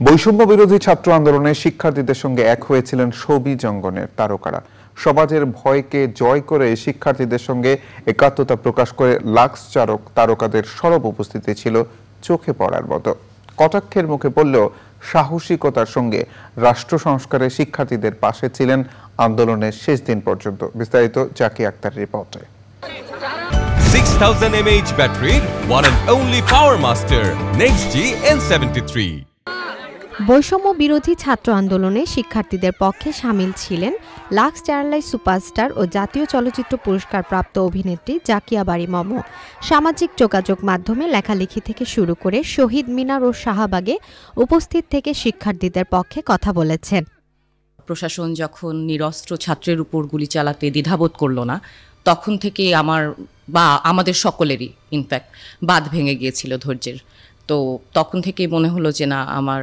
বৈষম্য বিরোধী ছাত্র আন্দোলনে শিক্ষার্থীদের সঙ্গে এক হয়েছিলেন ছবি অঙ্গনের তারকারা। সমাজের ভয়কে জয় করে শিক্ষার্থীদের সঙ্গে একাত্মতা প্রকাশ করে লাক্স তারকাদের সরব উপস্থিতি ছিল চোখে পড়ার মতো। কটাক্ষের মুখে পড়লেও সাহসিকতার সঙ্গে রাষ্ট্র সংস্কারে শিক্ষার্থীদের পাশে ছিলেন আন্দোলনের শেষ দিন পর্যন্ত। বিস্তারিত জাকি আক্তার রিপোর্টে। 6000 mAh battery, one and only Power Master NextG N73। বৈষম্য বিরোধী ছাত্র আন্দোলনে শিক্ষার্থীদের পক্ষে শামিল ছিলেন লাক্স চার্লাই সুপারস্টার ও জাতীয় চলচ্চিত্র পুরস্কার প্রাপ্ত অভিনেত্রী জাকিয়া বারী মম। সামাজিক যোগাযোগ মাধ্যমে লেখালেখি থেকে শুরু করে শহীদ মিনার ও শাহবাগে উপস্থিত থেকে শিক্ষার্থীদের পক্ষে কথা বলেছেন। প্রশাসন যখন নিরস্ত্র ছাত্রের উপর গুলি চালাতে দ্বিধাবোধ করল না, তখন থেকে আমাদের সকলেরই ইনফ্যাক্ট বাঁধ ভেঙে গিয়েছিল ধৈর্যের। তো তখন থেকে মনে হলো যে না, আমার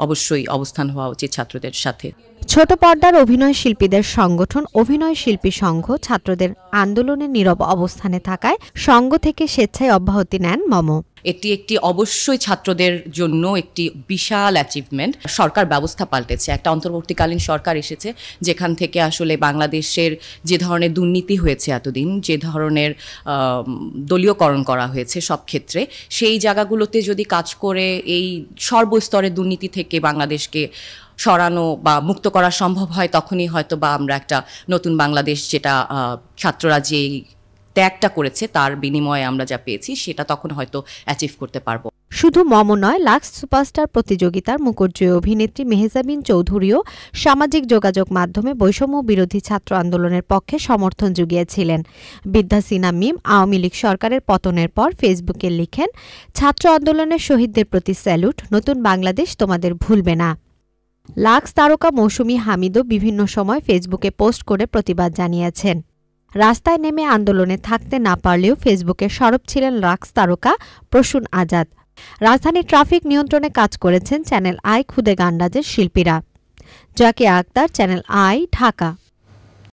অবশ্যই অবস্থান হওয়া উচিত ছাত্রদের সাথে। ছোট পর্দার অভিনয় শিল্পীদের সংগঠন অভিনয় শিল্পী সংঘ ছাত্রদের আন্দোলনে নীরব অবস্থানে থাকায় সংঘ থেকে স্বেচ্ছায় অব্যাহতি নেন মম। এটি একটি অবশ্যই ছাত্রদের জন্য একটি বিশাল অ্যাচিভমেন্ট। সরকার ব্যবস্থা পাল্টেছে, একটা অন্তর্বর্তীকালীন সরকার এসেছে যেখান থেকে আসলে বাংলাদেশের যে ধরনের দুর্নীতি হয়েছে এতদিন, যে ধরনের দলীয়করণ করা হয়েছে সব ক্ষেত্রে, সেই জায়গাগুলোতে যদি কাজ করে এই সর্বস্তরের দুর্নীতি থেকে বাংলাদেশকে সরানো বা মুক্ত করা সম্ভব হয়, তখনই হয়তো বা আমরা একটা নতুন বাংলাদেশ, যেটা ছাত্ররা যেই ত্যাগটা করেছে তার বিনিময়ে আমরা যা পেয়েছি, সেটা তখন হয়তো অ্যাচিভ করতে পারবো। শুধু মম নয়, লাক্স সুপারস্টার প্রতিযোগিতার মুকুটজয়ী অভিনেত্রী মেহজাবিন চৌধুরীও সামাজিক যোগাযোগ মাধ্যমে বৈষম্য বিরোধী ছাত্র আন্দোলনের পক্ষে সমর্থন জুগিয়েছিলেন। বিদ্যা সিনহা মিম আওয়ামী লীগ সরকারের পতনের পর ফেসবুকে লিখেন, ছাত্র আন্দোলনের শহীদদের প্রতি স্যালুট, নতুন বাংলাদেশ তোমাদের ভুলবে না। লাক্স তারকা মৌসুমী হামিদও বিভিন্ন সময় ফেসবুকে পোস্ট করে প্রতিবাদ জানিয়েছেন। রাস্তায় নেমে আন্দোলনে থাকতে না পারলেও ফেসবুকে সরব ছিলেন লাক্স তারকা প্রসূন আজাদ। রাজধানীর ট্রাফিক নিয়ন্ত্রণে কাজ করেছেন চ্যানেল আই খুদে গান্ডাজের শিল্পীরা। Zaki Akhtar, Channel I, Dhaka.